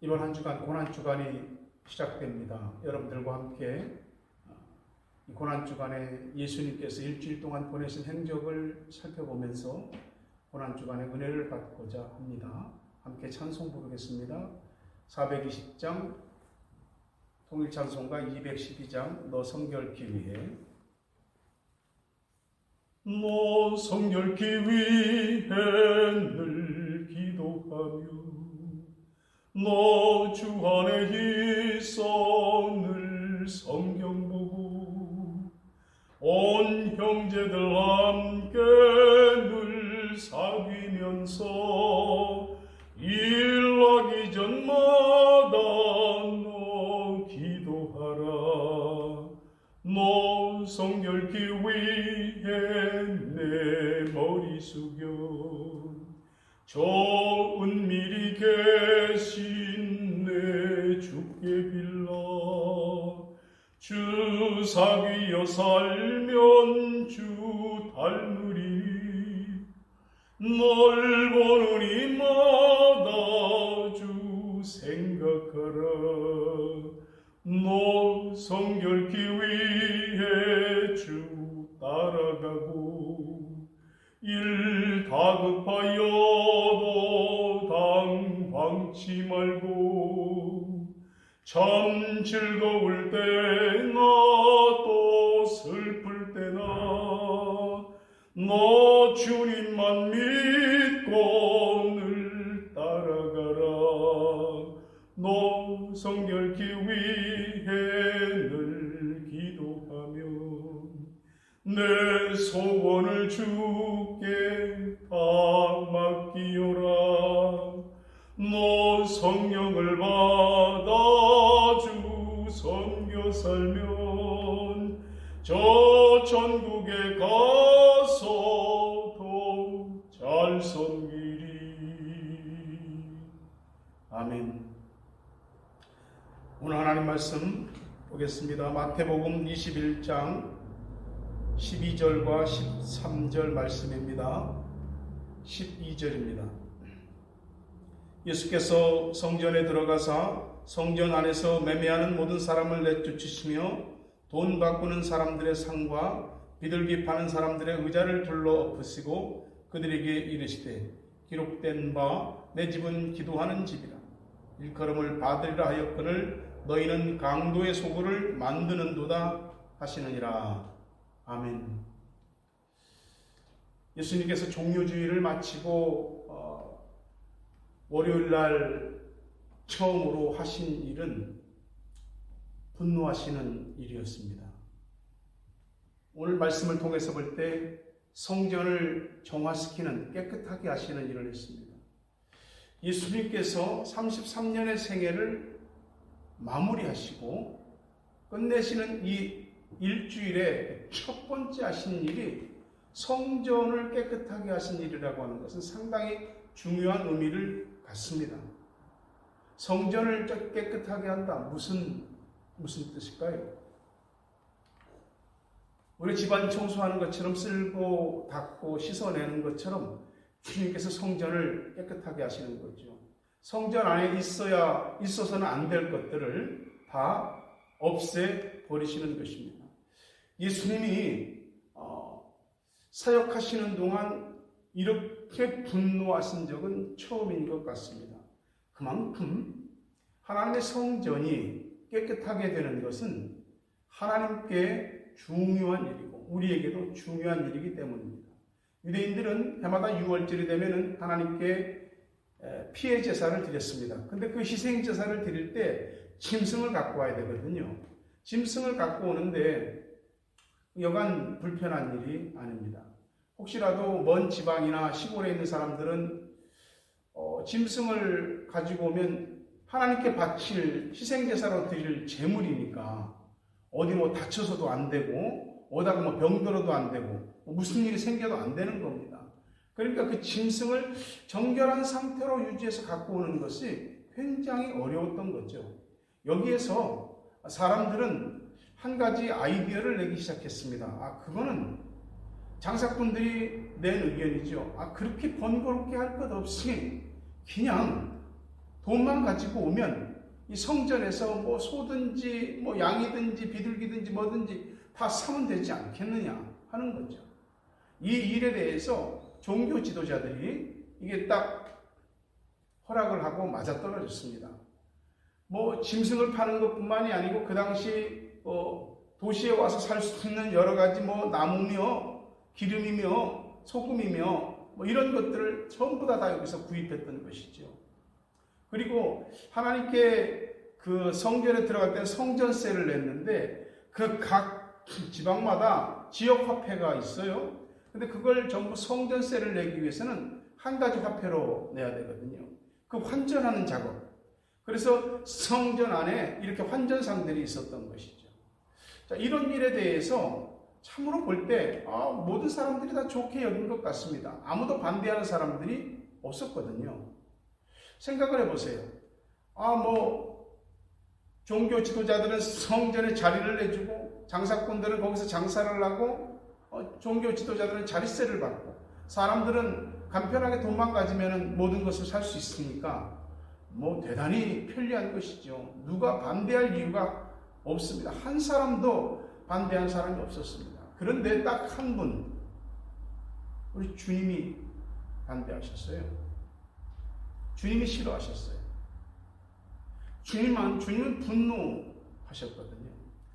이번 한 주간 고난주간이 시작됩니다. 여러분들과 함께 이 고난주간에 예수님께서 일주일 동안 보내신 행적을 살펴보면서 고난주간의 은혜를 받고자 합니다. 함께 찬송 부르겠습니다. 420장 통일찬송가 212장 너 성결케 위해. 너 성결케 위해 늘 기도하며 너 주 안에 있어 늘 성경 보고 온 형제들 함께 늘 사귀면서 일하기 전마다 너 기도하라. 너 성결케 위해 내 머리 숙여 저 은밀히 계신 내 주께 빌라. 주 사귀어 살면 주 닮으리. 널 보는 이마다 주 생각하라. 너 성결케 위해 주 따라가고 일 다급하여도 당황치 말고 참 즐거울 때나 또 슬플 때나 너 주님만 믿고 늘 따라가라. 너 성결케 위해 늘 기도하며 내 소원을 주께 다 맡기오라. 너 성령을 받아 주 섬겨 살면 저 천국에 가서 더 잘 섬기리. 아멘. 오늘 하나님 말씀 보겠습니다. 마태복음 21장 12절과 13절 말씀입니다. 12절입니다. 예수께서 성전에 들어가사 성전 안에서 매매하는 모든 사람을 내쫓으시며 돈 바꾸는 사람들의 상과 비둘기 파는 사람들의 의자를 둘러 엎으시고 그들에게 이르시되 기록된 바 내 집은 기도하는 집이라. 일컬음을 받으리라 하였거늘 너희는 강도의 소굴을 만드는도다 하시느니라. 아멘. 예수님께서 종료주의를 마치고 월요일날 처음으로 하신 일은 분노하시는 일이었습니다. 오늘 말씀을 통해서 볼 때 성전을 정화시키는, 깨끗하게 하시는 일을 했습니다. 예수님께서 33년의 생애를 마무리하시고 끝내시는 이 일주일에 첫 번째 하신 일이 성전을 깨끗하게 하신 일이라고 하는 것은 상당히 중요한 의미를 갖습니다. 성전을 깨끗하게 한다. 무슨 뜻일까요? 우리 집안 청소하는 것처럼 쓸고 닦고 씻어내는 것처럼 주님께서 성전을 깨끗하게 하시는 거죠. 성전 안에 있어서는 안 될 것들을 다 없애버리시는 것입니다. 예수님이 사역하시는 동안 이렇게 분노하신 적은 처음인 것 같습니다. 그만큼 하나님의 성전이 깨끗하게 되는 것은 하나님께 중요한 일이고 우리에게도 중요한 일이기 때문입니다. 유대인들은 해마다 6월절이 되면 하나님께 피해 제사를 드렸습니다. 근데 그 희생 제사를 드릴 때 짐승을 갖고 와야 되거든요. 짐승을 갖고 오는데 여간 불편한 일이 아닙니다. 혹시라도 먼 지방이나 시골에 있는 사람들은 짐승을 가지고 오면 하나님께 바칠 희생제사로 드릴 제물이니까 어디 다쳐서도 안 되고 어디다가 병들어도 안 되고 무슨 일이 생겨도 안 되는 겁니다. 그러니까 그 짐승을 정결한 상태로 유지해서 갖고 오는 것이 굉장히 어려웠던 거죠. 여기에서 사람들은 한 가지 아이디어를 내기 시작했습니다. 그거는 장사꾼들이 낸 의견이죠. 그렇게 번거롭게 할 것 없이 그냥 돈만 가지고 오면 이 성전에서 뭐 소든지 뭐 양이든지 비둘기든지 뭐든지 다 사면 되지 않겠느냐 하는 거죠. 이 일에 대해서 종교 지도자들이 이게 딱 허락을 하고 맞아떨어졌습니다. 뭐 짐승을 파는 것뿐만이 아니고 그 당시 도시에 와서 살 수 있는 여러 가지 뭐 나무며 기름이며 소금이며 뭐 이런 것들을 전부 다 여기서 구입했던 것이죠. 그리고 하나님께 그 성전에 들어갈 때는 성전세를 냈는데 그 각 지방마다 지역 화폐가 있어요. 근데 그걸 전부 성전세를 내기 위해서는 한 가지 화폐로 내야 되거든요. 그 환전하는 작업. 그래서 성전 안에 이렇게 환전상들이 있었던 것이죠. 자, 이런 일에 대해서 참으로 볼 때 모든 사람들이 다 좋게 여긴 것 같습니다. 아무도 반대하는 사람들이 없었거든요. 생각을 해보세요. 종교 지도자들은 성전에 자리를 내주고 장사꾼들은 거기서 장사를 하고 종교 지도자들은 자릿세를 받고 사람들은 간편하게 돈만 가지면 모든 것을 살 수 있으니까 뭐 대단히 편리한 것이죠. 누가 반대할 이유가 없습니다. 한 사람도 반대한 사람이 없었습니다. 그런데 딱 한 분, 우리 주님이 반대하셨어요. 주님이 싫어하셨어요. 주님은 분노하셨거든요.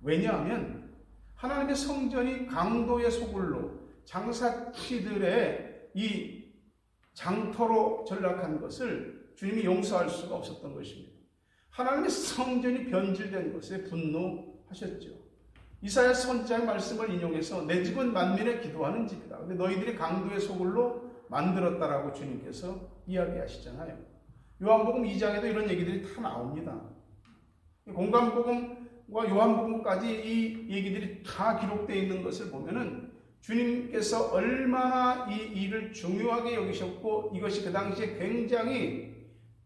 왜냐하면 하나님의 성전이 강도의 소굴로 장사치들의 이 장터로 전락한 것을 주님이 용서할 수가 없었던 것입니다. 하나님의 성전이 변질된 것에 분노하셨죠. 이사야 선지자의 말씀을 인용해서 내 집은 만민의 기도하는 집이다. 근데 너희들이 강도의 소굴로 만들었다라고 주님께서 이야기하시잖아요. 요한복음 2장에도 이런 얘기들이 다 나옵니다. 공관복음과 요한복음까지 이 얘기들이 다 기록되어 있는 것을 보면은 주님께서 얼마나 이 일을 중요하게 여기셨고 이것이 그 당시에 굉장히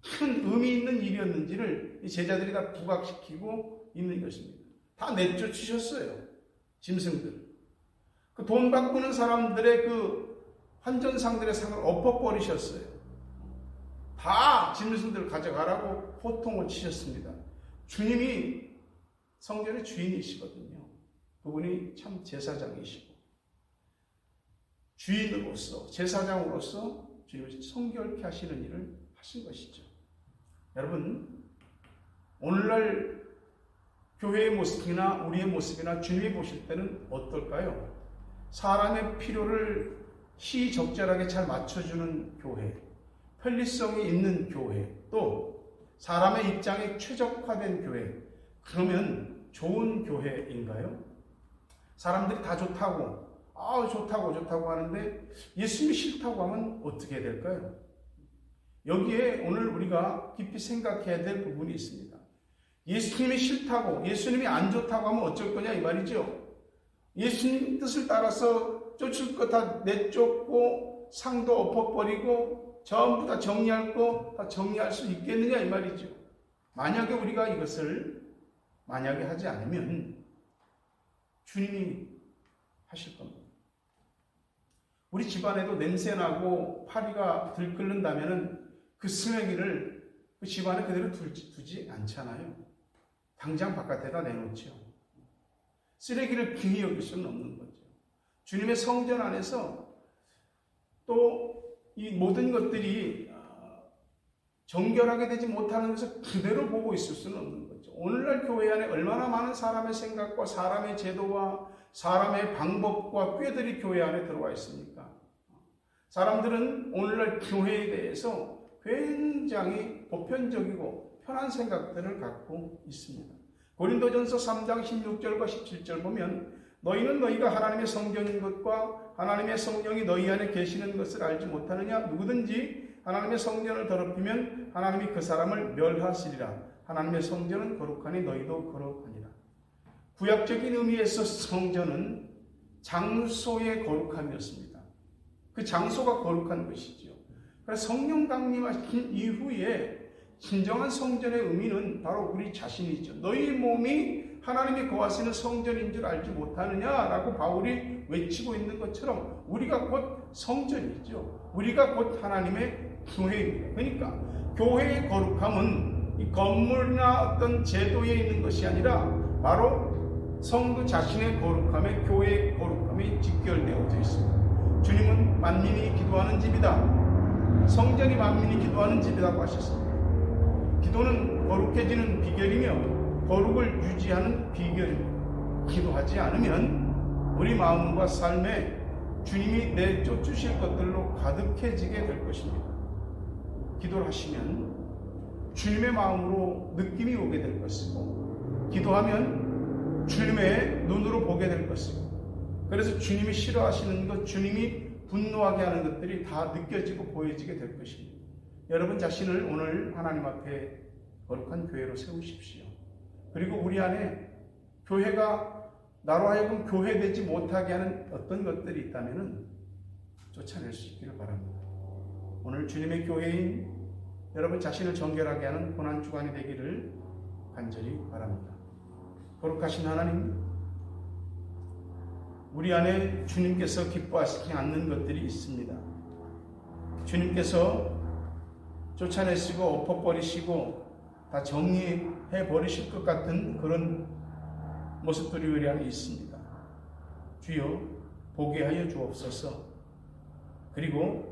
큰 의미 있는 일이었는지를 이 제자들이 다 부각시키고 있는 것입니다. 다 내쫓으셨어요. 짐승들. 그 돈 바꾸는 사람들의 그 환전상들의 상을 엎어버리셨어요. 다 짐승들 가져가라고 호통을 치셨습니다. 주님이 성전의 주인이시거든요. 그분이 참 제사장이시고 주인으로서 제사장으로서 주님을 성결케 하시는 일을 하신 것이죠. 여러분, 오늘날 교회의 모습이나 우리의 모습이나 주님이 보실 때는 어떨까요? 사람의 필요를 시적절하게 잘 맞춰주는 교회, 편리성이 있는 교회, 또 사람의 입장에 최적화된 교회, 그러면 좋은 교회인가요? 사람들이 다 좋다고 좋다고 하는데 예수님이 싫다고 하면 어떻게 될까요? 여기에 오늘 우리가 깊이 생각해야 될 부분이 있습니다. 예수님이 싫다고, 예수님이 안 좋다고 하면 어쩔 거냐 이 말이죠. 예수님 뜻을 따라서 쫓을 거 다 내쫓고 상도 엎어버리고 전부 다 정리할 거 다 정리할 수 있겠느냐 이 말이죠. 만약에 우리가 이것을 만약에 하지 않으면 주님이 하실 겁니다. 우리 집안에도 냄새나고 파리가 들끓는다면 그 쓰레기를 그 집안에 그대로 두지 않잖아요. 당장 바깥에다 내놓죠. 쓰레기를 귀히 여길 수는 없는 거죠. 주님의 성전 안에서 또 이 모든 것들이 정결하게 되지 못하는 것을 그대로 보고 있을 수는 없는 거죠. 오늘날 교회 안에 얼마나 많은 사람의 생각과 사람의 제도와 사람의 방법과 꾀들이 교회 안에 들어와 있습니까? 사람들은 오늘날 교회에 대해서 굉장히 보편적이고 편한 생각들을 갖고 있습니다. 고린도전서 3장 16절과 17절 보면 너희는 너희가 하나님의 성전인 것과 하나님의 성령이 너희 안에 계시는 것을 알지 못하느냐? 누구든지 하나님의 성전을 더럽히면 하나님이 그 사람을 멸하시리라. 하나님의 성전은 거룩하니 너희도 거룩하니라. 구약적인 의미에서 성전은 장소의 거룩함이었습니다. 그 장소가 거룩한 것이죠. 그래서 성령 강림하신 이후에 진정한 성전의 의미는 바로 우리 자신이죠. 너희 몸이 하나님이 거하시는 성전인 줄 알지 못하느냐라고 바울이 외치고 있는 것처럼 우리가 곧 성전이죠. 우리가 곧 하나님의 교회입니다. 그러니까 교회의 거룩함은 이 건물이나 어떤 제도에 있는 것이 아니라 바로 성도 자신의 거룩함에 교회의 거룩함이 직결되어져 있습니다. 주님은 만민이 기도하는 집이다. 성전이 만민이 기도하는 집이라고 하셨습니다. 기도는 거룩해지는 비결이며 거룩을 유지하는 비결입니다. 기도하지 않으면 우리 마음과 삶에 주님이 내쫓으실 것들로 가득해지게 될 것입니다. 기도를 하시면 주님의 마음으로 느낌이 오게 될 것이고, 기도하면 주님의 눈으로 보게 될 것이고, 그래서 주님이 싫어하시는 것, 주님이 분노하게 하는 것들이 다 느껴지고 보여지게 될 것입니다. 여러분 자신을 오늘 하나님 앞에 거룩한 교회로 세우십시오. 그리고 우리 안에 교회가 나로 하여금 교회되지 못하게 하는 어떤 것들이 있다면 쫓아낼 수 있기를 바랍니다. 오늘 주님의 교회인 여러분 자신을 정결하게 하는 고난주간이 되기를 간절히 바랍니다. 거룩하신 하나님, 우리 안에 주님께서 기뻐하시지 않는 것들이 있습니다. 주님께서 쫓아내시고 엎어버리시고 다 정리해 버리실 것 같은 그런 모습들이 우리 안에 있습니다. 주여 보게 하여 주옵소서. 그리고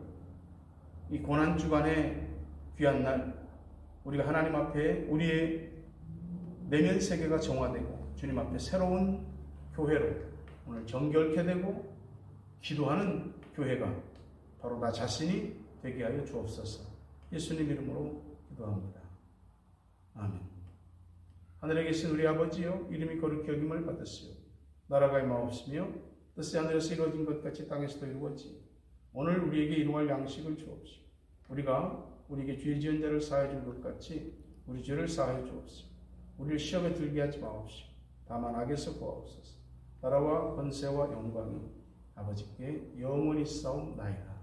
이 고난주간의 귀한 날 우리가 하나님 앞에 우리의 내면 세계가 정화되고 주님 앞에 새로운 교회로 오늘 정결케 되고 기도하는 교회가 바로 나 자신이 되게 하여 주옵소서. 예수님 이름으로 기도합니다. 아멘. 하늘에 계신 우리 아버지여, 이름이 거룩히 여김을 받으시오. 나라가 임하옵시며 뜻이 하늘에서 이루어진 것 같이 땅에서도 이루어지고 오늘 우리에게 일용할 양식을 주옵시오. 우리가 우리에게 죄 지은 자를 사하여 준 것 같이 우리 죄를 사하여 주옵시오. 우리를 시험에 들게 하지 마옵시오. 다만 악에서 구하옵소서. 나라와 권세와 영광이 아버지께 영원히 싸움나이다.